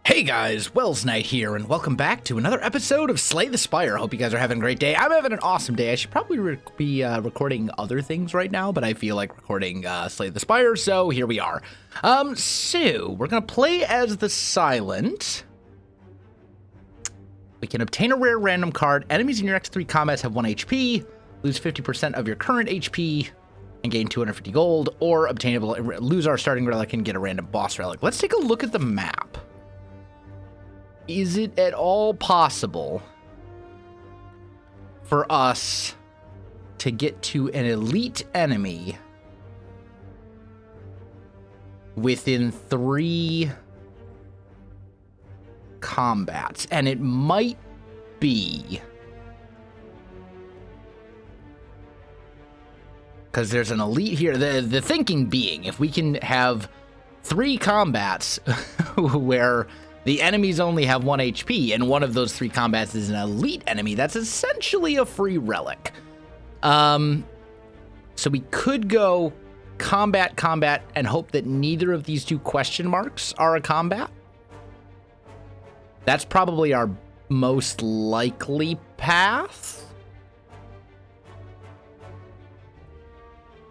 Hey guys, Wels Knight here, and welcome back to another episode of Slay the Spire. Hope you guys are having a great day. I'm having an awesome day. I should probably be recording other things right now, but I feel like recording Slay the Spire, so here we are. So we're gonna play as the Silent. We can obtain a rare random card. Enemies in your next 3 combats have 1 HP, lose 50% of your current HP, and gain 250 gold, or obtainable lose our starting relic and get a random boss relic. Let's take a look at the map. Is it at all possible for us to get to an elite enemy within 3 combats? And it might be because there's an elite here. The thinking being, if we can have 3 combats where the enemies only have 1 HP, and one of those 3 combats is an elite enemy, that's essentially a free relic. So we could go combat, and hope that neither of these 2 question marks are a combat. That's probably our most likely path.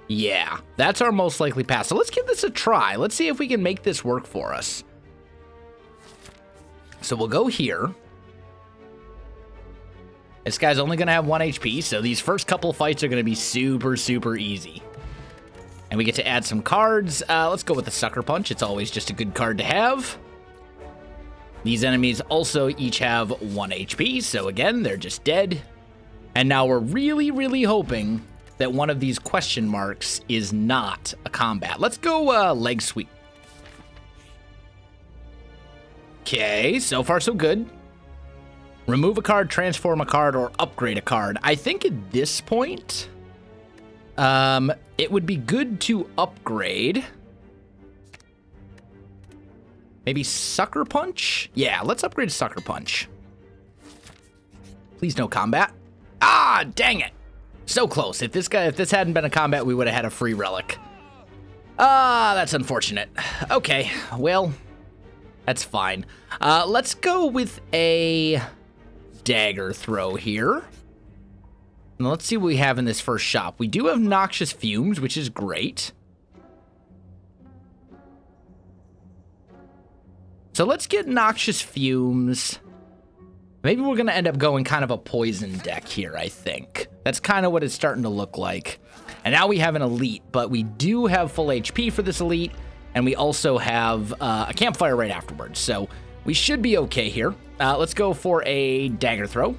Yeah, that's our most likely path. So let's give this a try. Let's see if we can make this work for us. So we'll go here. This guy's only going to have 1 HP, so these first couple fights are going to be super easy. And we get to add some cards. Let's go with the Sucker Punch. It's always just a good card to have. These enemies also each have 1 HP, so again, they're just dead. And now we're really hoping that one of these question marks is not a combat. Let's go leg sweep. Okay, so far so good. Remove a card, transform a card, or upgrade a card. I think at this point, it would be good to upgrade. Maybe Sucker Punch? Yeah, let's upgrade Sucker Punch. Please no combat. Ah, dang it. So close. If this hadn't been a combat, we would have had a free relic. Ah, that's unfortunate. Okay, well, that's fine. Let's go with a dagger throw here. Now let's see what we have in this first shop. We do have Noxious Fumes, which is great. So let's get Noxious Fumes. Maybe we're going to end up going kind of a poison deck here, I think. That's kind of what it's starting to look like. And now we have an elite, but we do have full HP for this elite. And we also have a campfire right afterwards, so we should be okay here. Let's go for a dagger throw.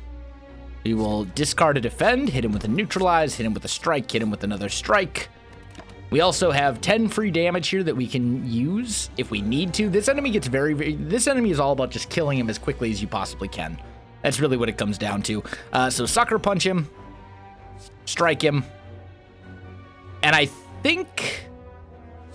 We will discard a defend, hit him with a neutralize, hit him with a strike, hit him with another strike. We also have 10 free damage here that we can use if we need to. This enemy gets this enemy is all about just killing him as quickly as you possibly can. That's really what it comes down to. So Sucker Punch him, strike him, and I think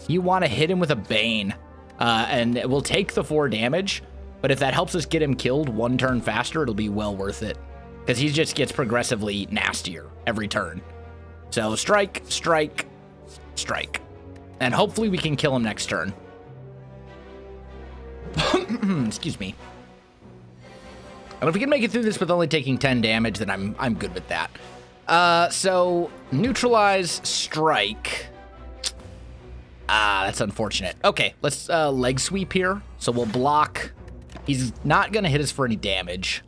you want to hit him with a Bane, and we'll take the 4 damage, but if that helps us get him killed 1 turn faster, it'll be well worth it, because he just gets progressively nastier every turn. So strike, strike, strike, and hopefully we can kill him next turn. Excuse me. And if we can make it through this with only taking 10 damage, then I'm good with that. So neutralize, strike. Ah, that's unfortunate. Okay, let's leg sweep here. So we'll block. He's not going to hit us for any damage.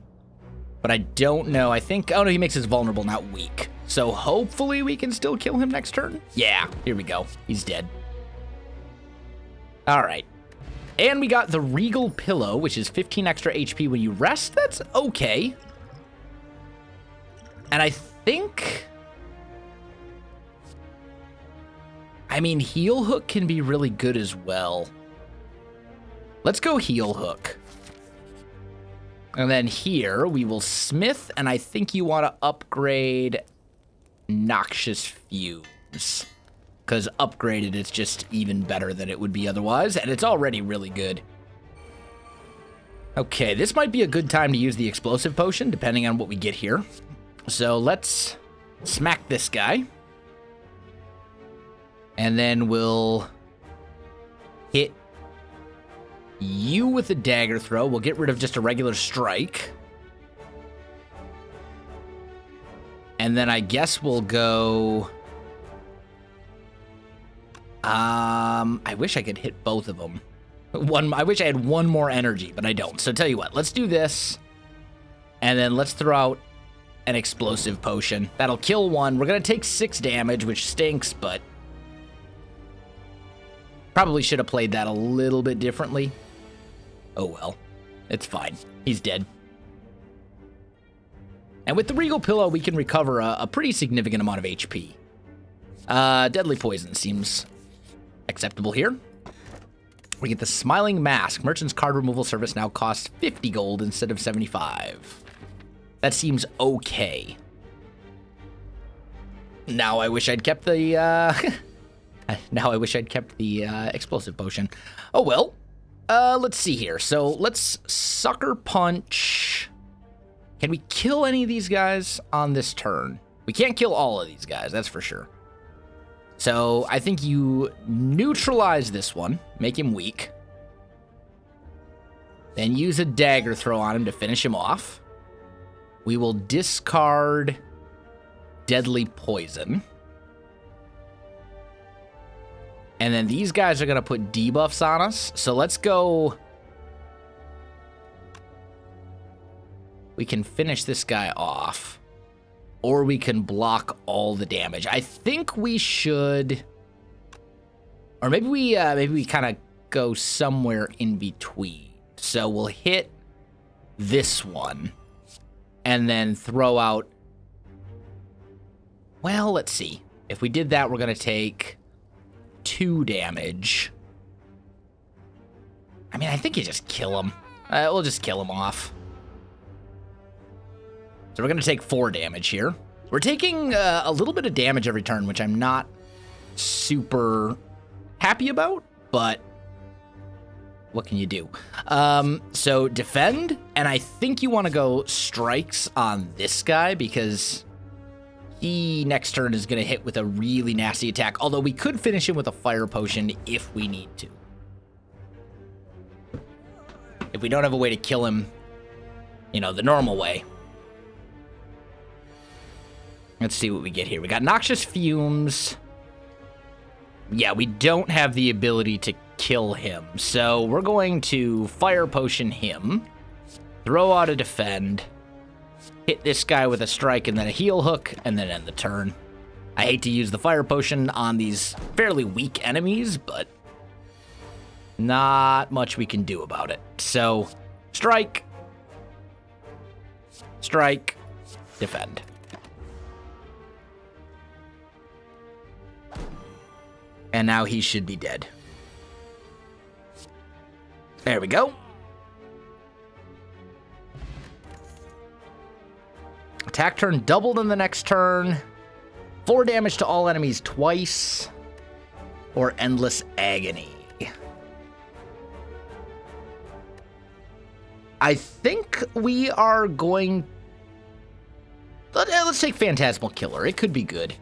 But I don't know. I think... Oh, no, he makes us vulnerable, not weak. So hopefully we can still kill him next turn. Yeah, here we go. He's dead. All right. And we got the Regal Pillow, which is 15 extra HP when you rest. That's okay. And I think... I mean, Heel Hook can be really good as well. Let's go Heel Hook. And then here, we will Smith, and I think you want to upgrade Noxious Fumes. Because upgraded, it's just even better than it would be otherwise, and it's already really good. Okay, this might be a good time to use the Explosive Potion, depending on what we get here. So let's smack this guy. And then we'll hit You with a dagger throw. We'll get rid of just a regular strike. And then I guess we'll go... I wish I could hit both of them. I wish I had one more energy, but I don't. So tell you what, let's do this. And then let's throw out an explosive potion. That'll kill one. We're going to take 6 damage, which stinks, but... Probably should have played that a little bit differently. Oh well. It's fine. He's dead. And with the Regal Pillow, we can recover a pretty significant amount of HP. Deadly Poison seems acceptable here. We get the Smiling Mask. Merchant's card removal service now costs 50 gold instead of 75. That seems okay. Now I wish I'd kept the, now I wish I'd kept the, explosive potion. Oh well. Let's see here. So let's Sucker Punch. Can we kill any of these guys on this turn? We can't kill all of these guys, that's for sure. So I think you neutralize this one, make him weak. Then use a dagger throw on him to finish him off. We will discard Deadly Poison. And then these guys are going to put debuffs on us. So let's go... We can finish this guy off. Or we can block all the damage. I think we should... Or maybe we kind of go somewhere in between. So we'll hit this one. And then throw out... Well, let's see. If we did that, we're going to take 2 damage. I mean, I think you just kill him. We'll just kill him off. So we're going to take 4 damage here. We're taking a little bit of damage every turn, which I'm not super happy about, but what can you do? So defend, and I think you want to go strikes on this guy because he next turn is going to hit with a really nasty attack, although we could finish him with a fire potion if we need to. If we don't have a way to kill him, you know, the normal way. Let's see what we get here. We got Noxious Fumes. Yeah, we don't have the ability to kill him. So we're going to Fire Potion him. Throw out a Defend. Hit this guy with a Strike and then a Heal Hook. And then end the turn. I hate to use the Fire Potion on these fairly weak enemies, but not much we can do about it. So, Strike. Strike. Defend. And now he should be dead. There we go. Attack turn doubled in the next turn. 4 damage to all enemies twice. Or Endless Agony. I think we are going... Let's take Phantasmal Killer. It could be good.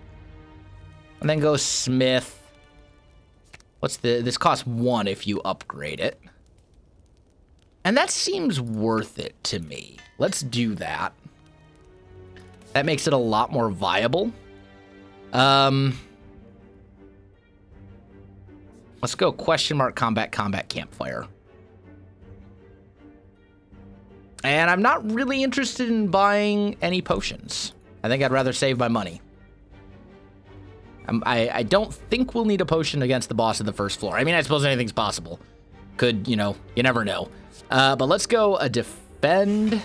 And then go Smith. What's this costs 1 if you upgrade it. And that seems worth it to me. Let's do that. That makes it a lot more viable. Let's go combat campfire. And I'm not really interested in buying any potions. I think I'd rather save my money. I don't think we'll need a potion against the boss of the first floor. I mean, I suppose anything's possible. Could, you know, you never know. But let's go a defend,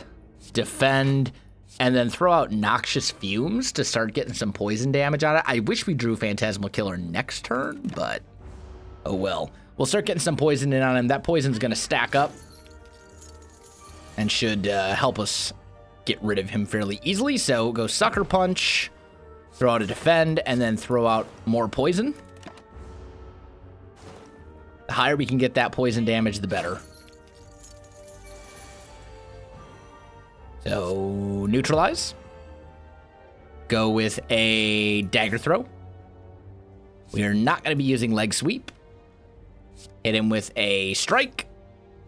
and then throw out Noxious Fumes to start getting some poison damage on it. I wish we drew Phantasmal Killer next turn, but oh well. We'll start getting some poison in on him. That poison's going to stack up and should help us get rid of him fairly easily. So go Sucker Punch. Throw out a defend, and then throw out more poison. The higher we can get that poison damage, the better. So, neutralize. Go with a dagger throw. We are not going to be using leg sweep. Hit him with a strike.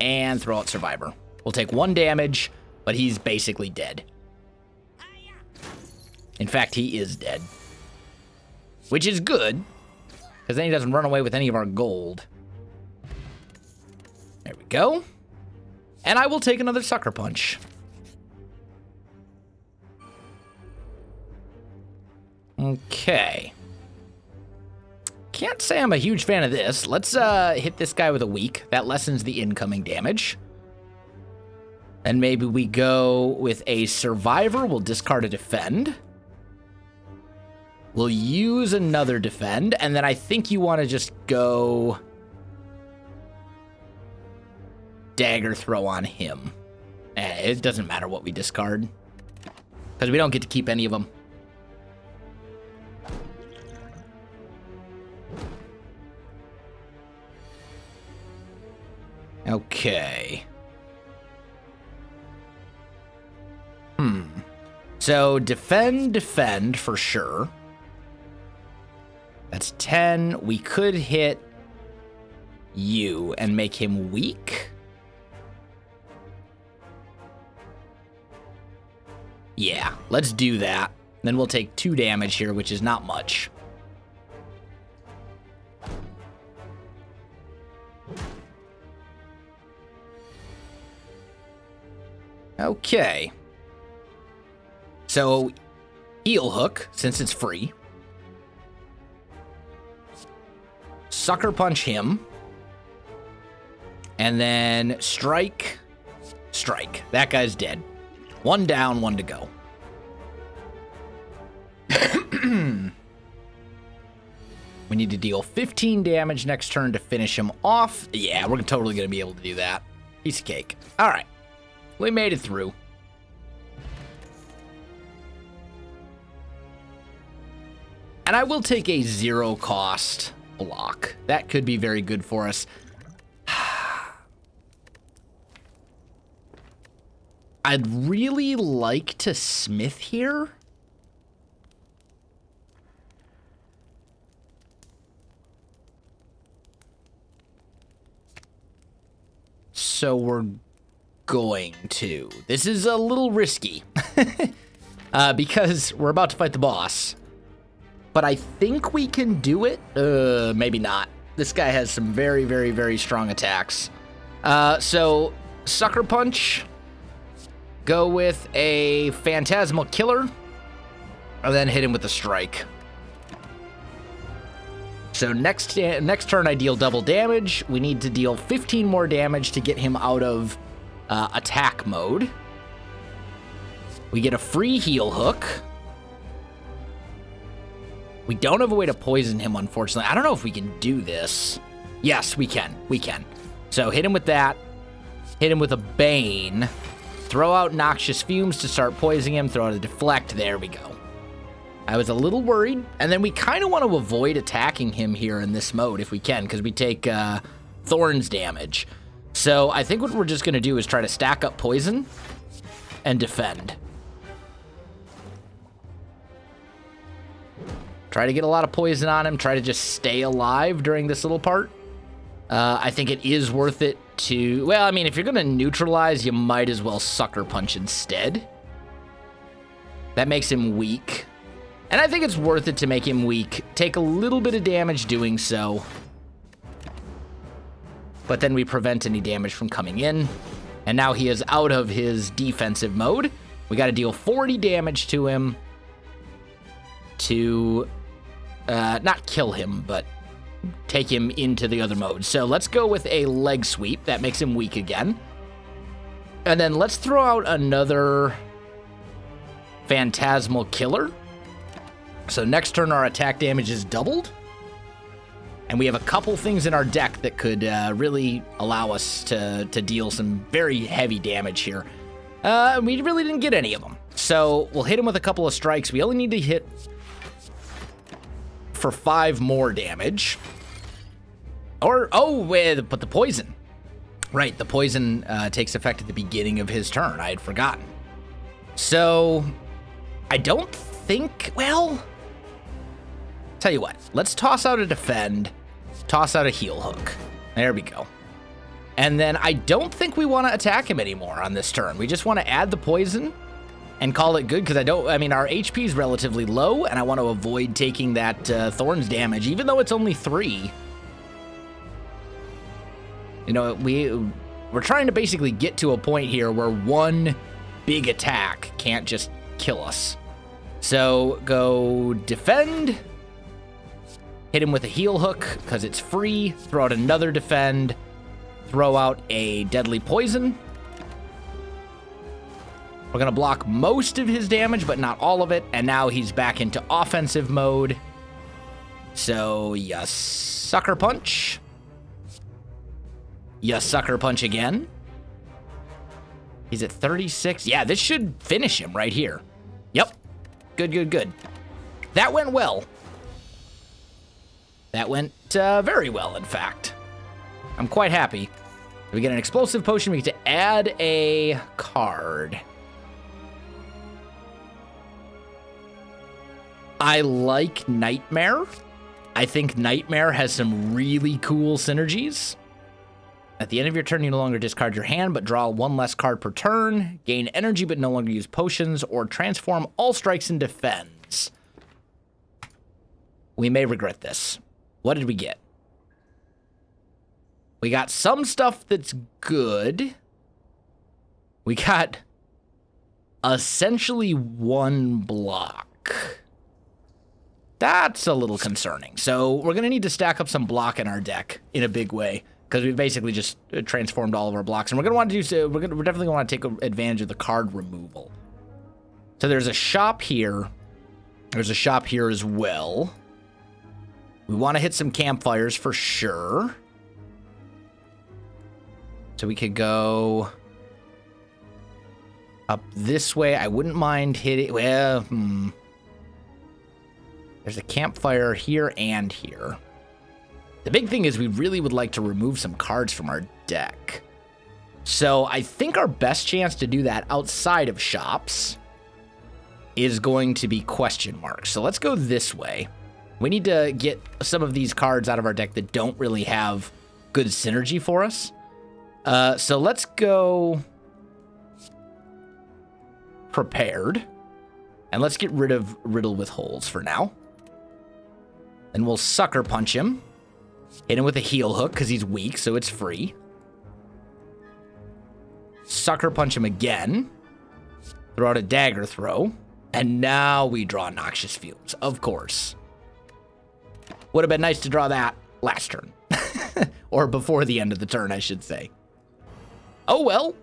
and throw out Survivor. We'll take 1 damage, but he's basically dead. In fact, he is dead. Which is good, because then he doesn't run away with any of our gold. There we go. And I will take another Sucker Punch. Okay. Can't say I'm a huge fan of this. Let's hit this guy with a weak. That lessens the incoming damage. And maybe we go with a Survivor. We'll discard a Defend. We'll use another Defend. And then I think you want to just go Dagger Throw on him. It doesn't matter what we discard, because we don't get to keep any of them. Okay. So defend for sure. That's 10. We could hit you and make him weak. Yeah, let's do that. Then we'll take 2 damage here, which is not much. Okay. So, Heel Hook, since it's free. Sucker Punch him. And then Strike. That guy's dead. 1 down, 1 to go. We need to deal 15 damage next turn to finish him off. Yeah, we're totally going to be able to do that. Piece of cake. All right. We made it through. And I will take a 0-cost block. That could be very good for us. I'd really like to smith here. So we're going to. This is a little risky because we're about to fight the boss. But I think we can do it. Maybe not. This guy has some very, very, very strong attacks. So Sucker Punch. Go with a Phantasmal Killer, and then hit him with a Strike. So next turn I deal double damage. We need to deal 15 more damage to get him out of attack mode. We get a free Heel Hook. We don't have a way to poison him, unfortunately. I don't know if we can do this. Yes, we can. We can. So hit him with that. Hit him with a Bane. Throw out Noxious Fumes to start poisoning him. Throw out a Deflect. There we go. I was a little worried. And then we kind of want to avoid attacking him here in this mode if we can, because we take Thorns damage. So I think what we're just going to do is try to stack up poison and defend. Try to get a lot of poison on him. Try to just stay alive during this little part. I think it is worth it to... Well, I mean, if you're going to neutralize, you might as well Sucker Punch instead. That makes him weak. And I think it's worth it to make him weak. Take a little bit of damage doing so. But then we prevent any damage from coming in. And now he is out of his defensive mode. We got to deal 40 damage to him to not kill him, but take him into the other mode. So let's go with a leg sweep. That makes him weak again. And then let's throw out another Phantasmal Killer. So next turn our attack damage is doubled. And we have a couple things in our deck that could really allow us to deal some very heavy damage here. We really didn't get any of them. So we'll hit him with a couple of strikes. We only need to hit for 5 more damage. Or, but the poison. Right, the poison takes effect at the beginning of his turn. I had forgotten. So, I don't think, well, tell you what. Let's toss out a defend, toss out a heel hook. There we go. And then I don't think we want to attack him anymore on this turn. We just want to add the poison and call it good, because I mean, our HP is relatively low, and I want to avoid taking that Thorns damage, even though it's only 3. You know, we're trying to basically get to a point here where one big attack can't just kill us. So go defend, hit him with a heal hook because it's free, throw out another defend, throw out a deadly poison. We're gonna block most of his damage, but not all of it, and now he's back into offensive mode. So you sucker punch. You sucker punch again. He's at 36. Yeah, this should finish him right here. Yep. Good, good, good. That went well. That went very well, in fact. I'm quite happy. We get an explosive potion. We get to add a card. I like Nightmare. I think Nightmare has some really cool synergies. At the end of your turn, you no longer discard your hand, but draw one less card per turn, gain energy, but no longer use potions, or transform all strikes into defense. We may regret this. What did we get? We got some stuff that's good. We got essentially 1 block. That's a little concerning. So we're going to need to stack up some block in our deck in a big way, because we've basically just transformed all of our blocks. And we're going to want to do so. We're definitely going to want to take advantage of the card removal. So there's a shop here. There's a shop here as well. We want to hit some campfires for sure. So we could go up this way. I wouldn't mind hitting. Well, there's a campfire here and here. The big thing is we really would like to remove some cards from our deck. So I think our best chance to do that outside of shops is going to be question marks. So let's go this way. We need to get some of these cards out of our deck that don't really have good synergy for us. So let's go prepared. And let's get rid of Riddle with Holes for now. Then we'll sucker punch him. Hit him with a heal hook because he's weak, so it's free. Sucker punch him again. Throw out a dagger throw. And now we draw Noxious Fumes, of course. Would have been nice to draw that last turn. Or before the end of the turn, I should say. Oh well.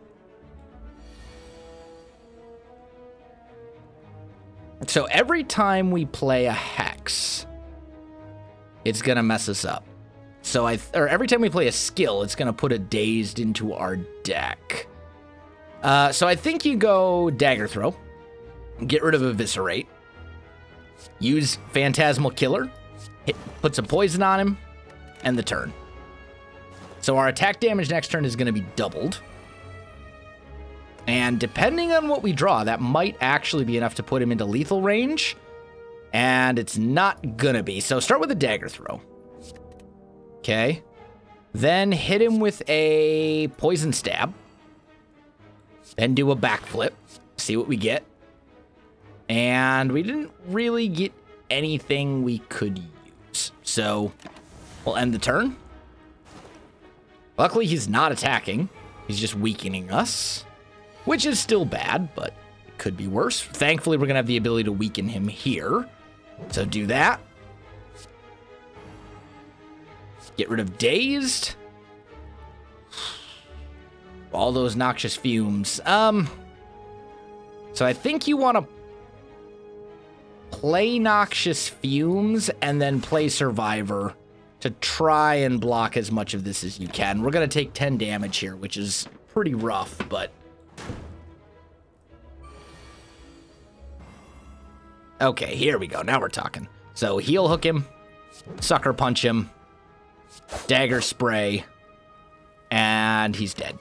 So every time we play a Hex, it's going to mess us up. So every time we play a skill, it's going to put a Dazed into our deck. So I think you go Dagger Throw. Get rid of Eviscerate. Use Phantasmal Killer. Put some poison on him. End the turn. So our attack damage next turn is going to be doubled. And depending on what we draw, that might actually be enough to put him into lethal range. And it's not going to be. So start with a Dagger Throw. Okay. Then hit him with a Poison Stab. Then do a backflip. See what we get. And we didn't really get anything we could use. So we'll end the turn. Luckily, he's not attacking. He's just weakening us, which is still bad, but it could be worse. Thankfully, we're going to have the ability to weaken him here. So do that. Get rid of Dazed. All those Noxious Fumes. So I think you want to play Noxious Fumes and then play Survivor to try and block as much of this as you can. We're going to take 10 damage here, which is pretty rough, but... Okay, here we go. Now we're talking. So heal hook him, sucker punch him, dagger spray, and he's dead.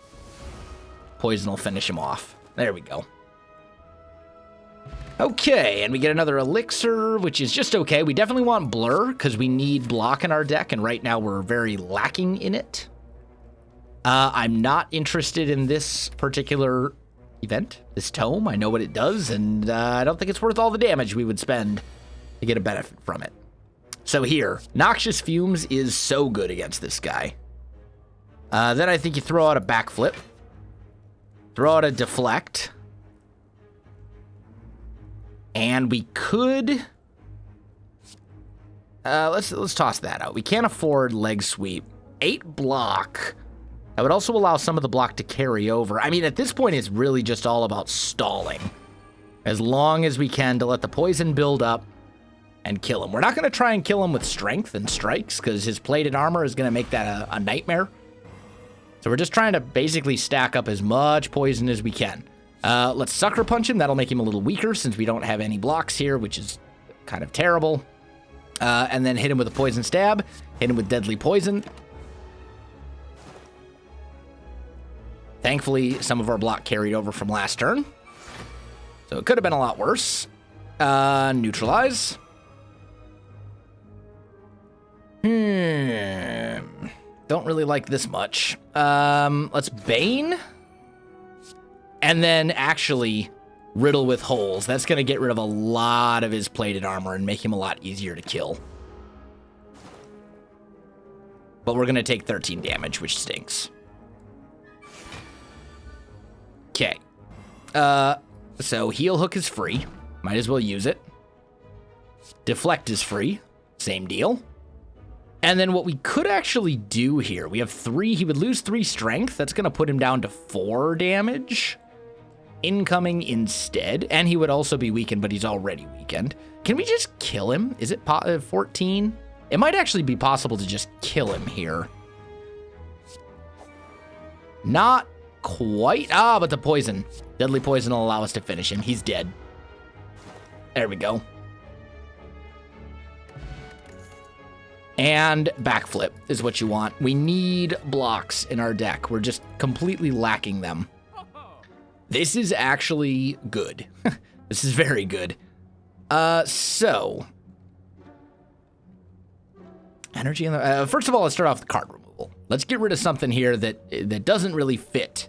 Poison will finish him off. There we go. Okay, and we get another elixir, which is just okay. We definitely want blur because we need block in our deck, and right now we're very lacking in it. I'm not interested in this particular event, this tome. I know what it does, and I don't think it's worth all the damage we would spend to get a benefit from it. So here, Noxious Fumes is so good against this guy. Then I think you throw out a backflip. Throw out a deflect. And we could... let's toss that out. We can't afford leg sweep. 8 block. That would also allow some of the block to carry over. I mean, at this point, it's really just all about stalling. As long as we can to let the poison build up and kill him. We're not going to try and kill him with strength and strikes because his plated armor is going to make that a nightmare. So we're just trying to basically stack up as much poison as we can. Let's sucker punch him. That'll make him a little weaker since we don't have any blocks here, which is kind of terrible. And then hit him with a poison stab. Hit him with deadly poison. Thankfully, some of our block carried over from last turn. So it could have been a lot worse. Neutralize. Don't really like this much. Let's Bane. And then actually riddle with holes. That's going to get rid of a lot of his plated armor and make him a lot easier to kill. But we're going to take 13 damage, which stinks. Okay. So heal hook is free. Might as well use it. Deflect is free. Same deal. And then what we could actually do here, we have 3. He would lose 3 strength. That's going to put him down to 4 damage. Incoming instead. And he would also be weakened, but he's already weakened. Can we just kill him? Is it 14? It might actually be possible to just kill him here. Not quite. But the poison. Deadly poison will allow us to finish him. He's dead. There we go. And backflip is what you want. We need blocks in our deck. We're just completely lacking them. This is actually good. This is very good. So. Energy in the... first of all, let's start off with card removal. Let's get rid of something here that doesn't really fit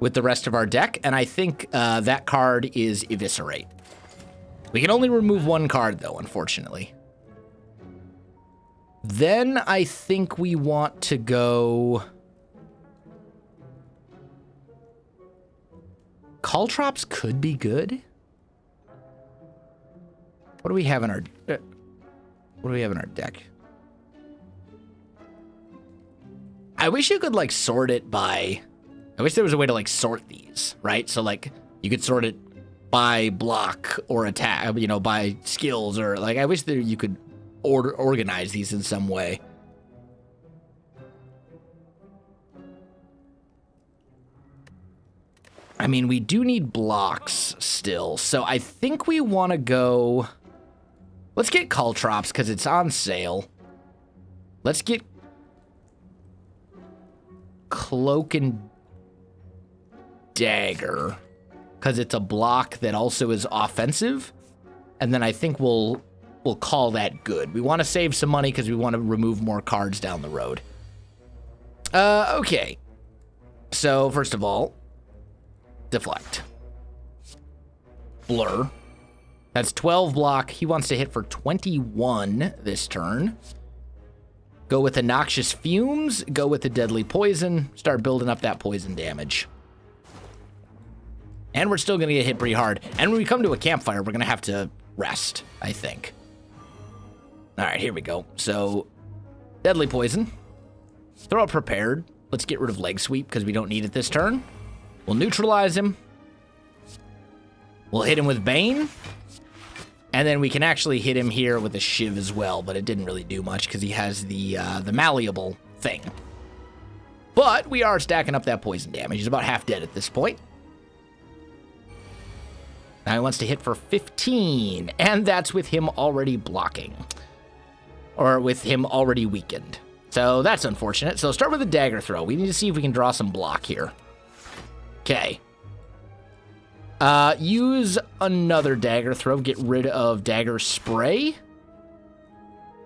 with the rest of our deck, and I think that card is Eviscerate. We can only remove 1 card, though, unfortunately. Then I think we want to go... Caltrops could be good. What do we have in our... what do we have in our deck? I wish you could, like, sort it by... I wish there was a way to, like, sort these, right? So, like, you could sort it by block or attack, you know, by skills, or, like, I wish that you could organize these in some way. I mean, we do need blocks still, so I think we want to go... Let's get Caltrops, because it's on sale. Let's get Cloak and Dagger, because it's a block that also is offensive, and then I think we'll call that good. We want to save some money because we want to remove more cards down the road. Okay. So, first of all, deflect. Blur. That's 12 block. He wants to hit for 21 this turn. Go with the Noxious Fumes. Go with the Deadly Poison. Start building up that poison damage. And we're still going to get hit pretty hard. And when we come to a campfire, we're going to have to rest, I think. All right, here we go. So, Deadly Poison. Throw out Prepared. Let's get rid of Leg Sweep because we don't need it this turn. We'll neutralize him. We'll hit him with Bane. And then we can actually hit him here with a Shiv as well, but it didn't really do much because he has the malleable thing. But we are stacking up that poison damage. He's about half dead at this point. Now he wants to hit for 15, and that's with him already blocking. Or with him already weakened. So that's unfortunate. So start with a dagger throw. We need to see if we can draw some block here. Okay. Use another dagger throw. Get rid of dagger spray.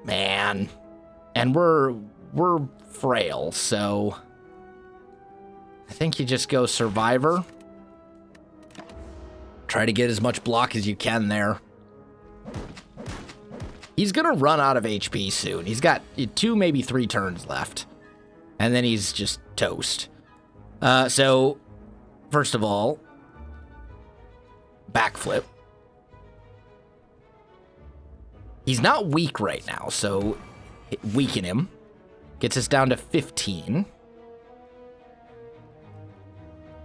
Man. And we're frail, so I think you just go Survivor. Try to get as much block as you can there. He's going to run out of HP soon. He's got 2, maybe 3 turns left. And then he's just toast. So, first of all, backflip. He's not weak right now, so weaken him. Gets us down to 15.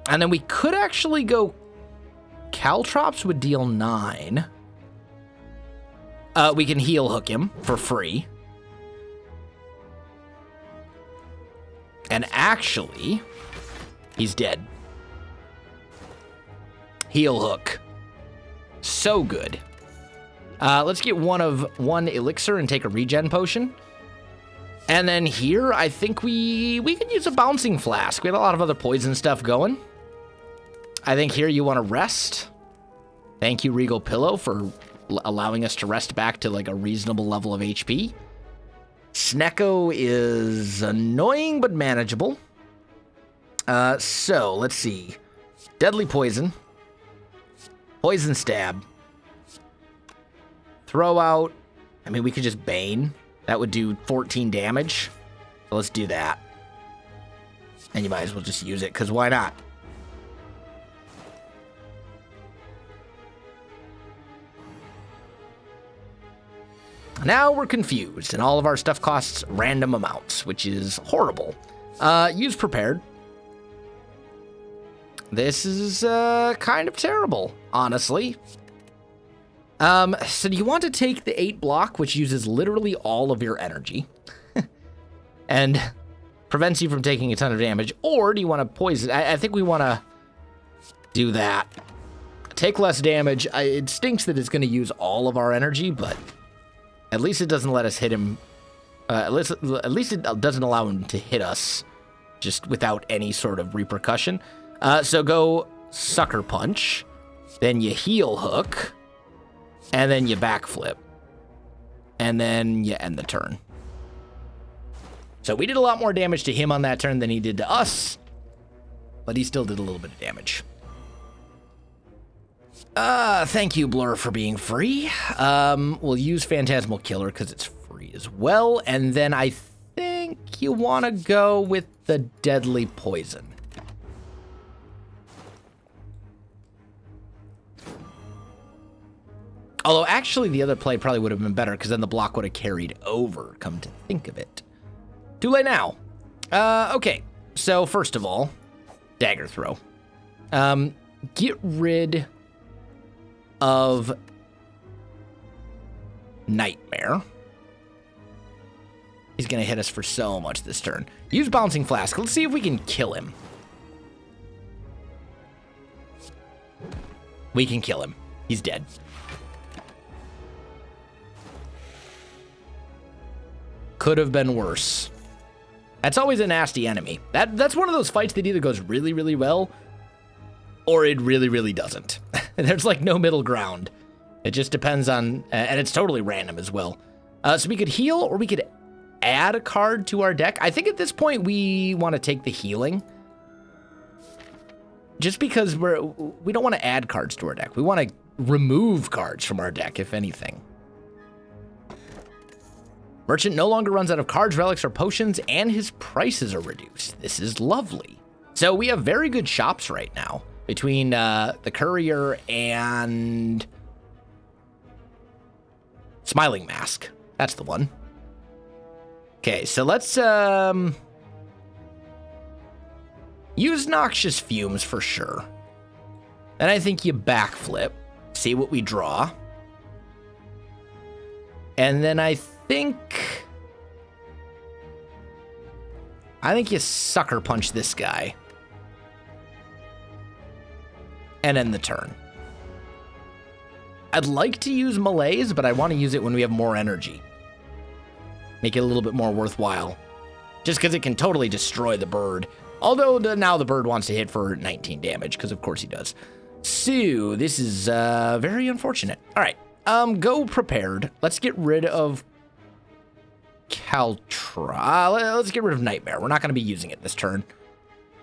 And then we could actually go Caltrops would deal 9. We can heal hook him for free. And actually, he's dead. Heal hook. So good. Let's get one elixir and take a regen potion. And then here, I think we can use a bouncing flask. We have a lot of other poison stuff going. I think here you want to rest. Thank you, Regal Pillow, for allowing us to rest back to like a reasonable level of HP. Snecko is annoying but manageable. So let's see. Deadly poison. Poison stab. Throw out. I mean, we could just Bane. That would do 14 damage. So let's do that. And you might as well just use it, because why not? Now we're confused, and all of our stuff costs random amounts, which is horrible. Use prepared. This is kind of terrible, honestly. So do you want to take the 8 block, which uses literally all of your energy, and prevents you from taking a ton of damage, or do you want to poison? I think we want to do that. Take less damage. It stinks that it's going to use all of our energy, but at least it doesn't let us hit him. At least it doesn't allow him to hit us just without any sort of repercussion. So go Sucker Punch, then you Heal Hook, and then you backflip, and then you end the turn. So we did a lot more damage to him on that turn than he did to us, but he still did a little bit of damage. Thank you, Blur, for being free. We'll use Phantasmal Killer because it's free as well, and then I think you want to go with the Deadly Poison. Although, actually, the other play probably would have been better, because then the block would have carried over, come to think of it. Too late now. Okay, so first of all, Dagger Throw. Get rid of Nightmare. He's going to hit us for so much this turn. Use Bouncing Flask. Let's see if we can kill him. We can kill him. He's dead. Could have been worse. That's always a nasty enemy. That's one of those fights that either goes really, really well, or it really, really doesn't. There's like no middle ground. It just depends on, and it's totally random as well. So we could heal, or we could add a card to our deck. I think at this point we want to take the healing, just because we don't want to add cards to our deck. We want to remove cards from our deck, if anything. Merchant no longer runs out of cards, relics, or potions, and his prices are reduced. This is lovely. So we have very good shops right now between the Courier and Smiling Mask. That's the one. Okay, so let's use Noxious Fumes for sure. Then I think you backflip, see what we draw. And then I think you Sucker Punch this guy and end the turn. I'd like to use Malaise, but I want to use it when we have more energy. Make it a little bit more worthwhile. Just because it can totally destroy the bird. Although now the bird wants to hit for 19 damage, because of course he does. So this is very unfortunate. All right, go prepared. Let's get rid of Caltra. Let's get rid of Nightmare. We're not going to be using it this turn.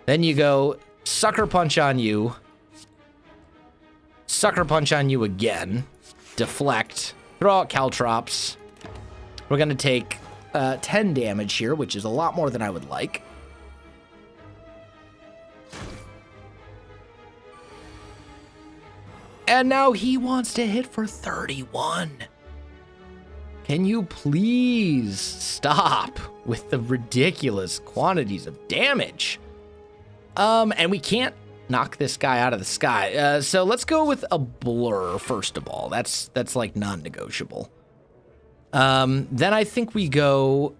Then you go Sucker Punch on you. Sucker Punch on you again. Deflect. Throw out Caltrops. We're going to take 10 damage here, which is a lot more than I would like. And now he wants to hit for 31. Can you please stop with the ridiculous quantities of damage? And we can't knock this guy out of the sky. So let's go with a blur, first of all. That's like non-negotiable. Then I think we go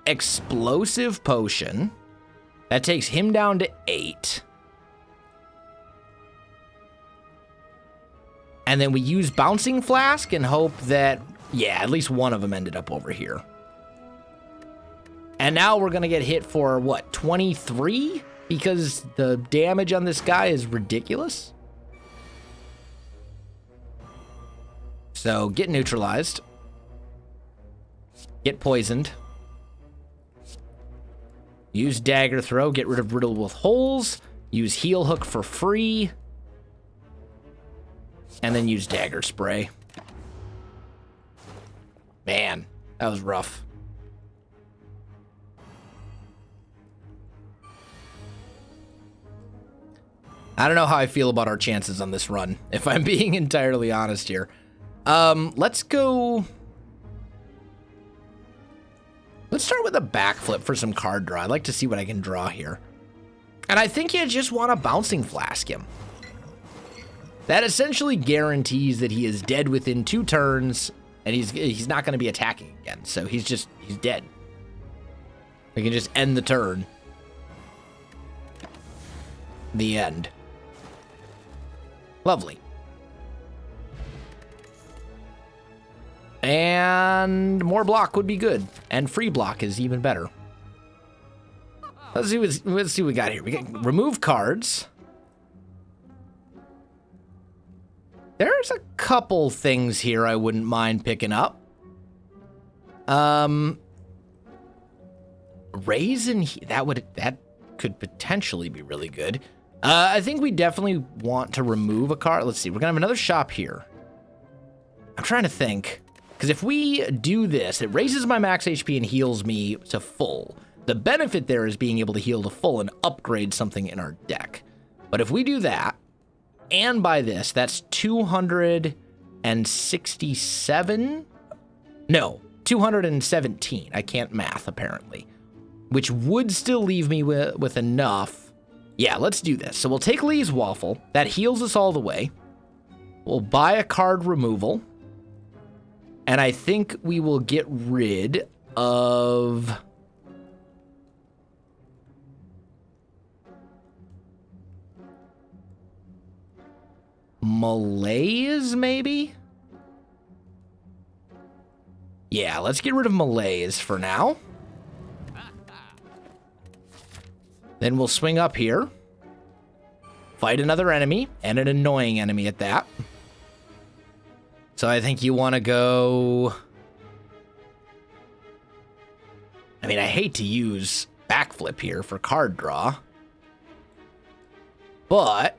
explosive potion. That takes him down to 8. And then we use bouncing flask and hope that, yeah, at least one of them ended up over here. And now we're going to get hit for, what, 23? Because the damage on this guy is ridiculous. So get neutralized. Get poisoned. Use dagger throw, get rid of riddle with holes. Use heal hook for free. And then use dagger spray. Man, that was rough. I don't know how I feel about our chances on this run, if I'm being entirely honest here. Let's go... Let's start with a backflip for some card draw. I'd like to see what I can draw here. And I think you just want to bouncing flask him. That essentially guarantees that he is dead within 2 turns, and he's not going to be attacking again. So he's dead. We can just end the turn. The end. Lovely. And more block would be good, and free block is even better. Let's see what we got here. We can remove cards. There's a couple things here I wouldn't mind picking up. Raise and that could potentially be really good. I think we definitely want to remove a card. Let's see. We're gonna have another shop here. I'm trying to think, because if we do this, it raises my max HP and heals me to full. The benefit there is being able to heal to full and upgrade something in our deck. But if we do that, and by this, that's 267? No, 217. I can't math, apparently. Which would still leave me with enough. Yeah, let's do this. So we'll take Lee's Waffle. That heals us all the way. We'll buy a card removal. And I think we will get rid of... Malaise, maybe? Yeah, let's get rid of Malaise for now. Then we'll swing up here. Fight another enemy, and an annoying enemy at that. So I think you want to go... I mean, I hate to use backflip here for card draw. But...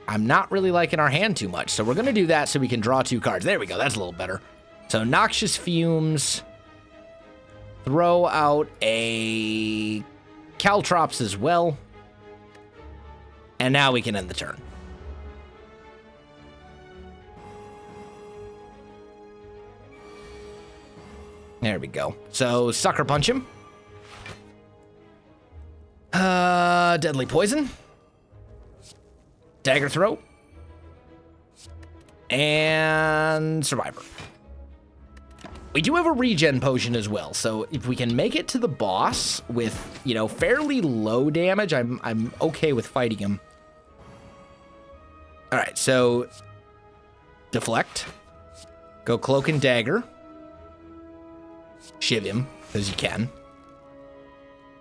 I'm not really liking our hand too much, so we're going to do that so we can draw 2 cards. There we go, that's a little better. So Noxious Fumes. Throw out a Caltrops as well. And now we can end the turn. There we go. So Sucker Punch him. Deadly Poison. Dagger Throw. And Survivor. We do have a regen potion as well, so if we can make it to the boss with, you know, fairly low damage, I'm okay with fighting him. All right, so deflect. Go Cloak and Dagger. Shiv him, as you can.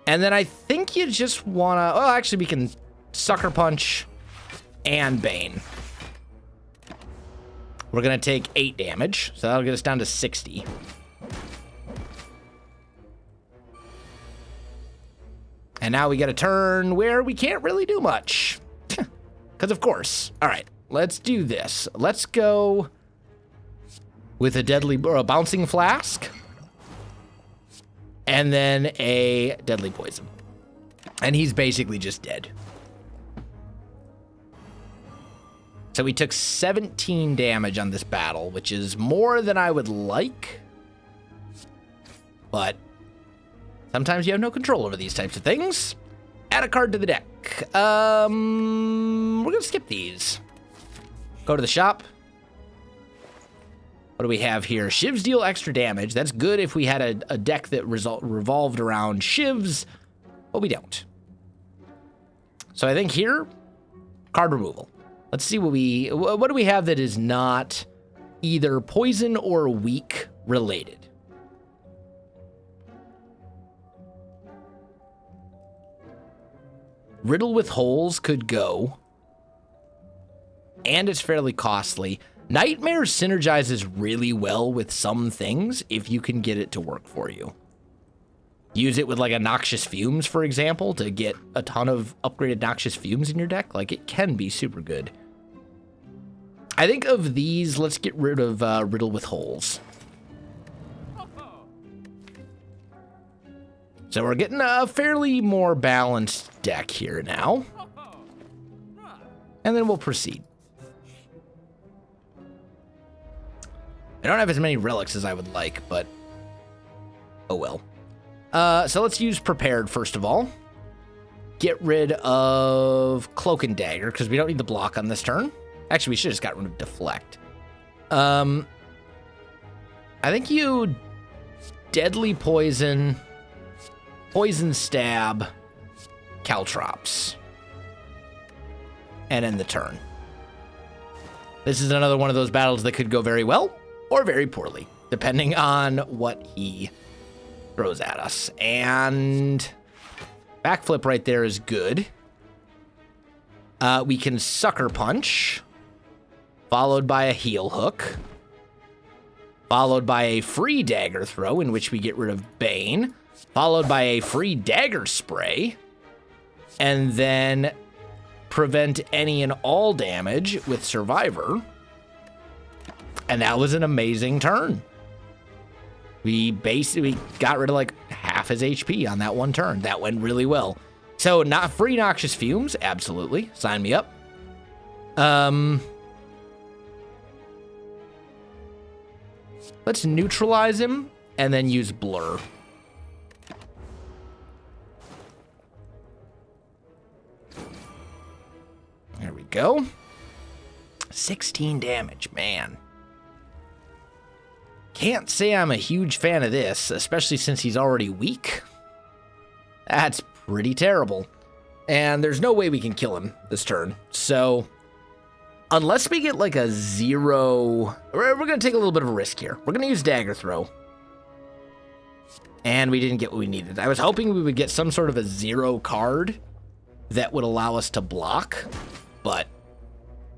And then I think you just want to... Oh, actually, we can Sucker Punch and Bane. We're going to take 8 damage, so that'll get us down to 60. And now we get a turn where we can't really do much. Because of course. All right, let's do this. Let's go with a deadly or a bouncing flask. And then a deadly poison. And he's basically just dead. So we took 17 damage on this battle, which is more than I would like. But sometimes you have no control over these types of things. Add a card to the deck. We're going to skip these. Go to the shop. What do we have here? Shivs deal extra damage. That's good if we had a deck that revolved around shivs, but we don't. So I think here, card removal. Let's see what do we have that is not either poison or weak related. Riddle with Holes could go, and it's fairly costly. Nightmare synergizes really well with some things if you can get it to work for you. Use it with like a Noxious Fumes, for example, to get a ton of upgraded Noxious Fumes in your deck. Like, it can be super good. I think of these, let's get rid of Riddle with Holes. So we're getting a fairly more balanced deck here now. And then we'll proceed. I don't have as many relics as I would like, but oh well. So let's use Prepared first of all. Get rid of Cloak and Dagger, because we don't need the block on this turn. Actually, we should have just got rid of Deflect. I think you Deadly Poison, Poison Stab, Caltrops, and end the turn. This is another one of those battles that could go very well or very poorly, depending on what he throws at us. And backflip right there is good. We can Sucker Punch, followed by a Heel Hook, followed by a free Dagger Throw, in which we get rid of Bane, followed by a free Dagger Spray, and then prevent any and all damage with Survivor. And that was an amazing turn. We basically got rid of like half his HP on that one turn. That went really well. So not free Noxious Fumes, absolutely. Sign me up. Let's neutralize him and then use Blur. There we go. 16 damage, man. Can't say I'm a huge fan of this, especially since he's already weak. That's pretty terrible. And there's no way we can kill him this turn. So, unless we get like a 0... We're going to take a little bit of a risk here. We're going to use Dagger Throw. And we didn't get what we needed. I was hoping we would get some sort of a 0 card that would allow us to block, but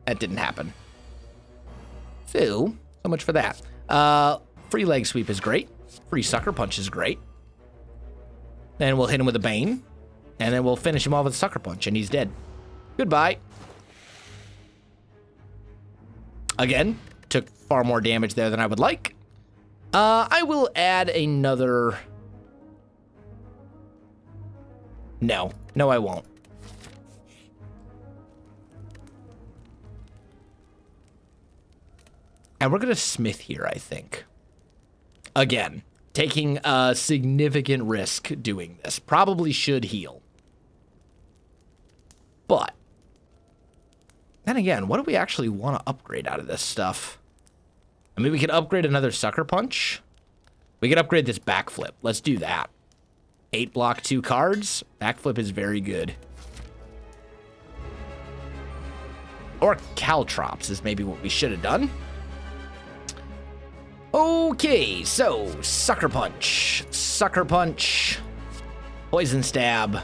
that didn't happen. So much for that. Free Leg Sweep is great. Free Sucker Punch is great. Then we'll hit him with a Bane, and then we'll finish him off with a Sucker Punch, and he's dead. Goodbye. Again, took far more damage there than I would like. I will add another... No, I won't. And we're going to Smith here, I think. Again, taking a significant risk doing this. Probably should heal. But, then again, what do we actually want to upgrade out of this stuff? I mean, we could upgrade another Sucker Punch. We could upgrade this Backflip. Let's do that. 8 block, 2 cards. Backflip is very good. Or Caltrops is maybe what we should have done. Okay, so Sucker Punch, Poison Stab.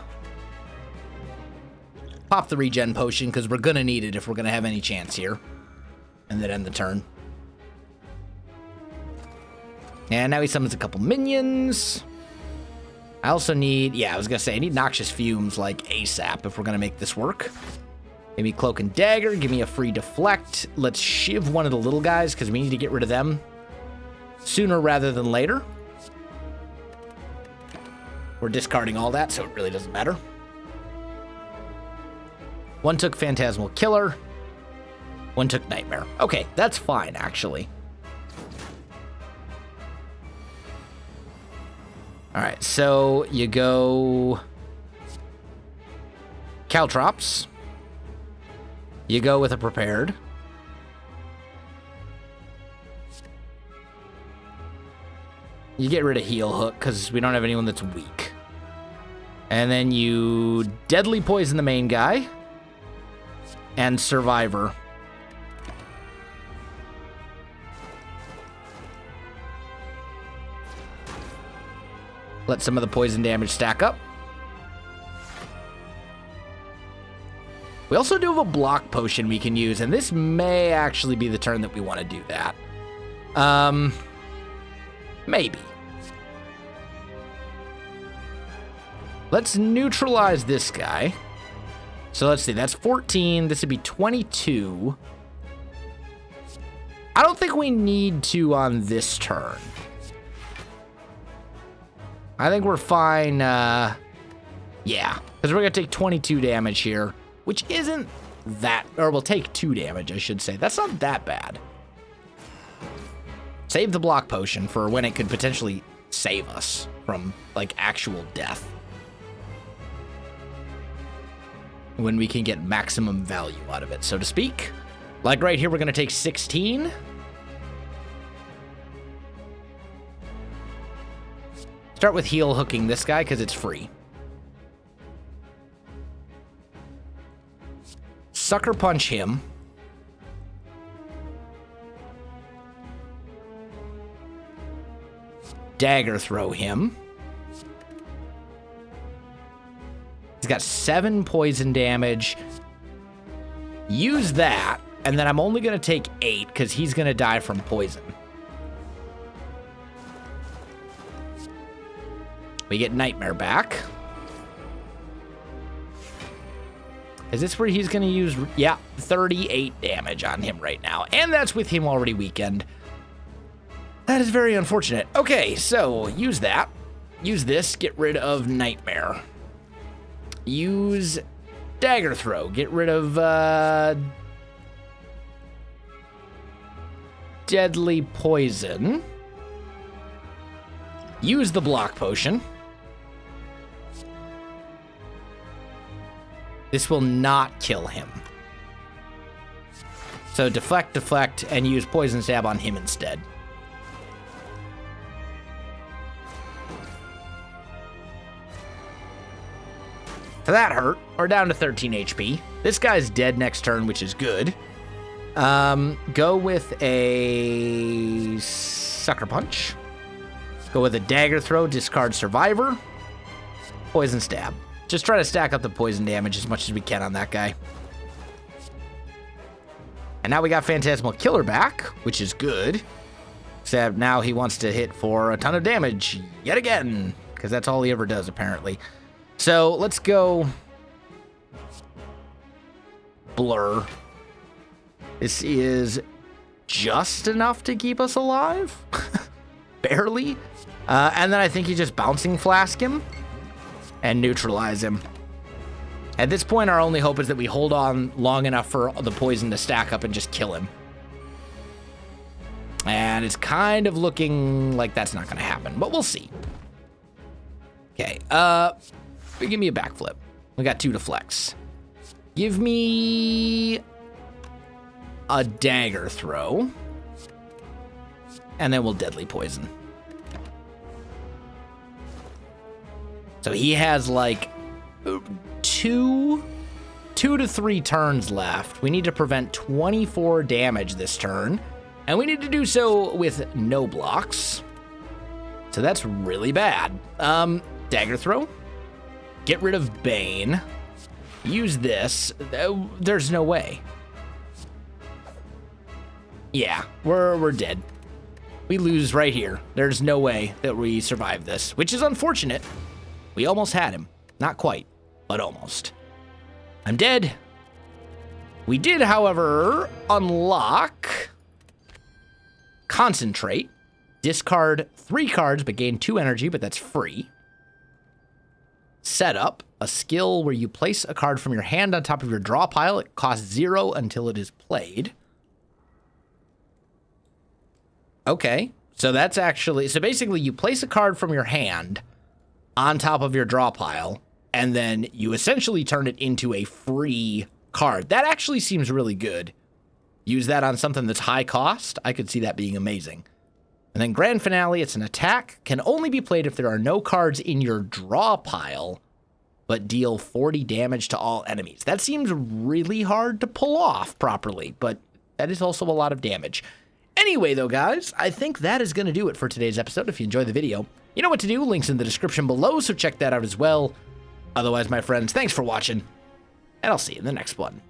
Pop the regen potion because we're gonna need it if we're gonna have any chance here. And then end the turn. And now he summons a couple minions. I also need, yeah, I was gonna say, I need noxious fumes like ASAP if we're gonna make this work. Maybe cloak and dagger, give me a free deflect. Let's shiv one of the little guys because we need to get rid of them sooner rather than later. We're discarding all that, so it really doesn't matter. One took Phantasmal Killer. One took Nightmare. Okay, that's fine, actually. All right, so you go Caltrops. You go with a prepared. You get rid of Heal Hook because we don't have anyone that's weak. And then you Deadly Poison the main guy. And Survivor. Let some of the poison damage stack up. We also do have a block potion we can use, and this may actually be the turn that we want to do that. Maybe. Let's neutralize this guy. So let's see, that's 14. This would be 22. I don't think we need to on this turn. I think we're fine, yeah. Because we're going to take 22 damage here, which isn't that, or we'll take 2 damage, I should say. That's not that bad. Save the block potion for when it could potentially save us from, like, actual death. When we can get maximum value out of it, so to speak. Like right here, we're going to take 16. Start with heal hooking this guy because it's free. Sucker punch him. Dagger throw him. He's got 7 poison damage. Use that, and then I'm only going to take 8 because he's going to die from poison. We get Nightmare back. Is this where he's going to use... Yeah, 38 damage on him right now. And that's with him already weakened. That is very unfortunate. Okay, so use that. Use this. Get rid of Nightmare. Use Dagger Throw. Get rid of Deadly Poison. Use the Block Potion. This will not kill him. So deflect, deflect, and use Poison Stab on him instead. So that hurt. We're down to 13 HP. This guy's dead next turn, which is good. Go with a Sucker Punch. Go with a Dagger Throw, discard Survivor. Poison Stab. Just try to stack up the poison damage as much as we can on that guy. And now we got Phantasmal Killer back, which is good. Except now he wants to hit for a ton of damage yet again, because that's all he ever does, apparently. So let's go Blur. This is just enough to keep us alive. Barely. And then I think you just Bouncing Flask him and neutralize him. At this point, our only hope is that we hold on long enough for the poison to stack up and just kill him. And it's kind of looking like that's not going to happen, but we'll see. Okay, give me a backflip. We got 2 deflects. Give me a Dagger Throw. And then we'll Deadly Poison. So he has like 2 to 3 turns left. We need to prevent 24 damage this turn. And we need to do so with no blocks. So that's really bad. Dagger Throw. Get rid of Bane. Use this. There's no way. Yeah, we're dead. We lose right here. There's no way that we survive this, which is unfortunate. We almost had him. Not quite, but almost. I'm dead. We did, however, unlock Concentrate. Discard 3 cards, but gain 2 energy, but that's free. Setup, a skill where you place a card from your hand on top of your draw pile. It costs 0 until it is played. Okay, so that's actually... So basically, you place a card from your hand on top of your draw pile, and then you essentially turn it into a free card. That actually seems really good. Use that on something that's high cost. I could see that being amazing. And then Grand Finale, it's an attack. Can only be played if there are no cards in your draw pile, but deal 40 damage to all enemies. That seems really hard to pull off properly, but that is also a lot of damage. Anyway, though, guys, I think that is going to do it for today's episode. If you enjoyed the video, you know what to do. Links in the description below, so check that out as well. Otherwise, my friends, thanks for watching, and I'll see you in the next one.